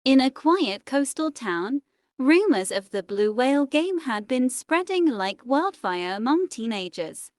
In a quiet coastal town, rumors of the blue whale game had been spreading like wildfire among teenagers.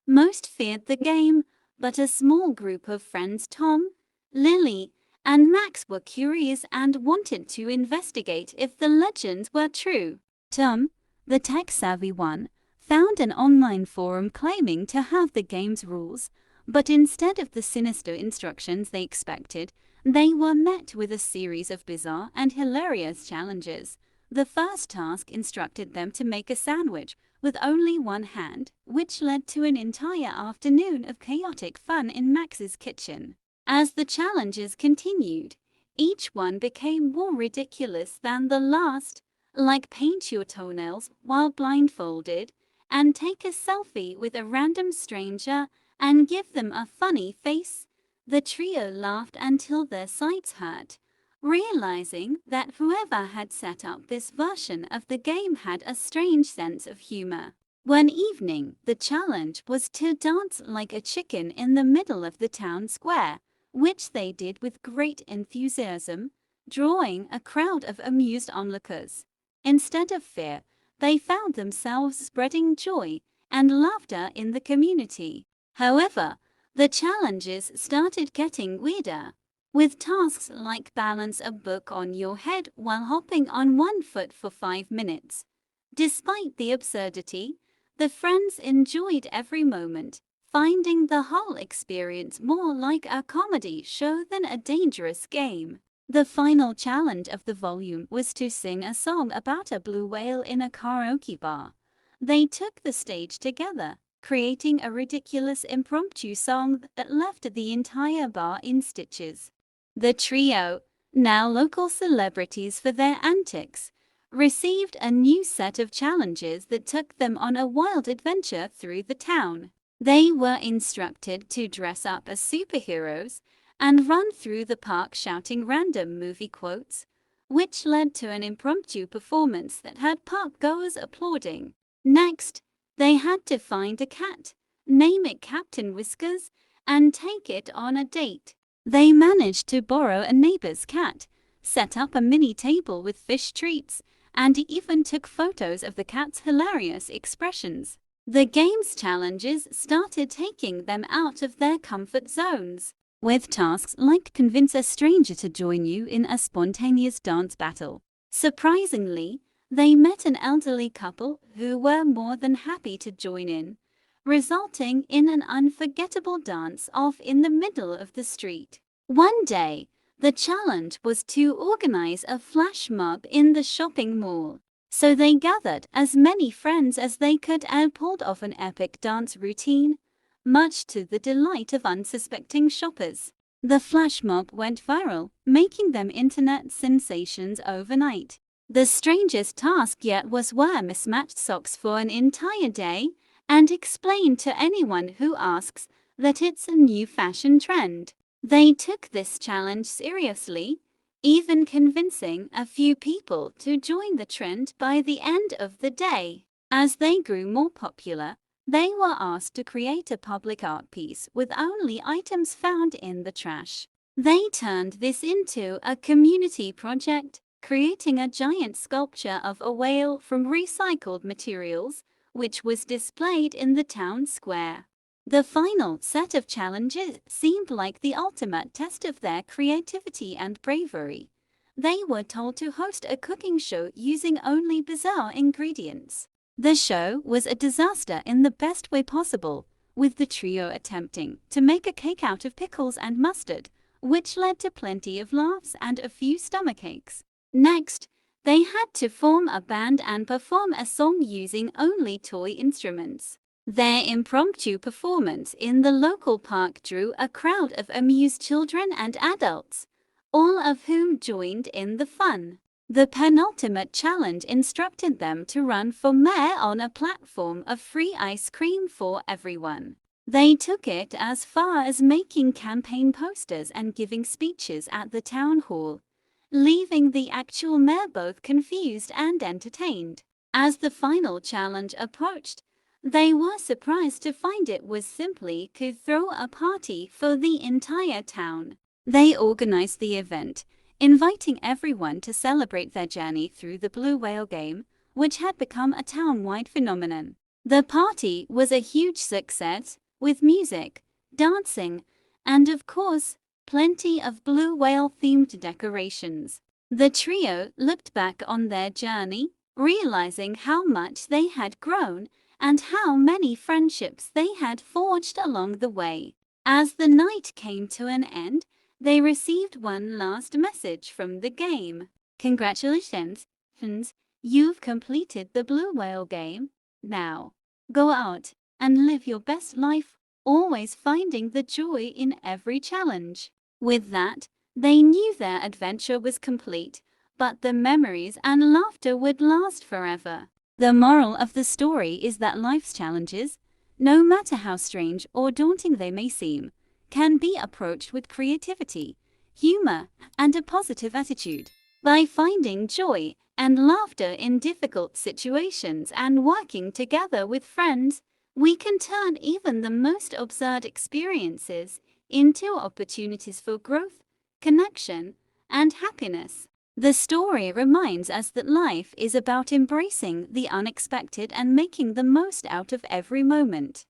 Most feared the game, but a small group of friends, Tom, Lily, and Max, were curious and wanted to investigate if the legends were true. Tom, the tech-savvy one, found an online forum claiming to have the game's rules, but instead of the sinister instructions they expected, they were met with a series of bizarre and hilarious challenges. The first task instructed them to make a sandwich with only one hand, which led to an entire afternoon of chaotic fun in Max's kitchen. As the challenges continued, each one became more ridiculous than the last, like paint your toenails while blindfolded, and take a selfie with a random stranger and give them a funny face. The trio laughed until their sides hurt, realizing that whoever had set up this version of the game had a strange sense of humor. One evening, the challenge was to dance like a chicken in the middle of the town square, which they did with great enthusiasm, drawing a crowd of amused onlookers. Instead of fear, they found themselves spreading joy and laughter in the community. However, the challenges started getting weirder, with tasks like balance a book on your head while hopping on one foot for 5 minutes. Despite the absurdity, the friends enjoyed every moment, finding the whole experience more like a comedy show than a dangerous game. The final challenge of the volume was to sing a song about a blue whale in a karaoke bar. They took the stage together, creating a ridiculous impromptu song that left the entire bar in stitches. The trio, now local celebrities for their antics, received a new set of challenges that took them on a wild adventure through the town. They were instructed to dress up as superheroes and run through the park shouting random movie quotes, which led to an impromptu performance that had park-goers applauding. Next, they had to find a cat, name it Captain Whiskers, and take it on a date. They managed to borrow a neighbor's cat, set up a mini table with fish treats, and even took photos of the cat's hilarious expressions. The game's challenges started taking them out of their comfort zones, with tasks like convince a stranger to join you in a spontaneous dance battle. Surprisingly, they met an elderly couple who were more than happy to join in, resulting in an unforgettable dance-off in the middle of the street. One day, the challenge was to organize a flash mob in the shopping mall. So they gathered as many friends as they could and pulled off an epic dance routine, much to the delight of unsuspecting shoppers. The flash mob went viral, making them internet sensations overnight. The strangest task yet was wear mismatched socks for an entire day and explain to anyone who asks that it's a new fashion trend. They took this challenge seriously, even convincing a few people to join the trend by the end of the day. As they grew more popular, they were asked to create a public art piece with only items found in the trash. They turned this into a community project, creating a giant sculpture of a whale from recycled materials, which was displayed in the town square. The final set of challenges seemed like the ultimate test of their creativity and bravery. They were told to host a cooking show using only bizarre ingredients. The show was a disaster in the best way possible, with the trio attempting to make a cake out of pickles and mustard, which led to plenty of laughs and a few stomachaches. Next, they had to form a band and perform a song using only toy instruments. Their impromptu performance in the local park drew a crowd of amused children and adults, all of whom joined in the fun. The penultimate challenge instructed them to run for mayor on a platform of free ice cream for everyone. They took it as far as making campaign posters and giving speeches at the town hall, leaving the actual mayor both confused and entertained. As the final challenge approached, they were surprised to find it was simply to throw a party for the entire town. They organized the event, inviting everyone to celebrate their journey through the blue whale game, which had become a town-wide phenomenon. The party was a huge success, with music, dancing, and of course, plenty of blue whale-themed decorations. The trio looked back on their journey, realizing how much they had grown and how many friendships they had forged along the way. As the night came to an end, they received one last message from the game. Congratulations, you've completed the blue whale game. Now, go out and live your best life, always finding the joy in every challenge. With that, they knew their adventure was complete, but the memories and laughter would last forever. The moral of the story is that life's challenges, no matter how strange or daunting they may seem, can be approached with creativity, humor, and a positive attitude. By finding joy and laughter in difficult situations and working together with friends, we can turn even the most absurd experiences into opportunities for growth, connection, and happiness. The story reminds us that life is about embracing the unexpected and making the most out of every moment.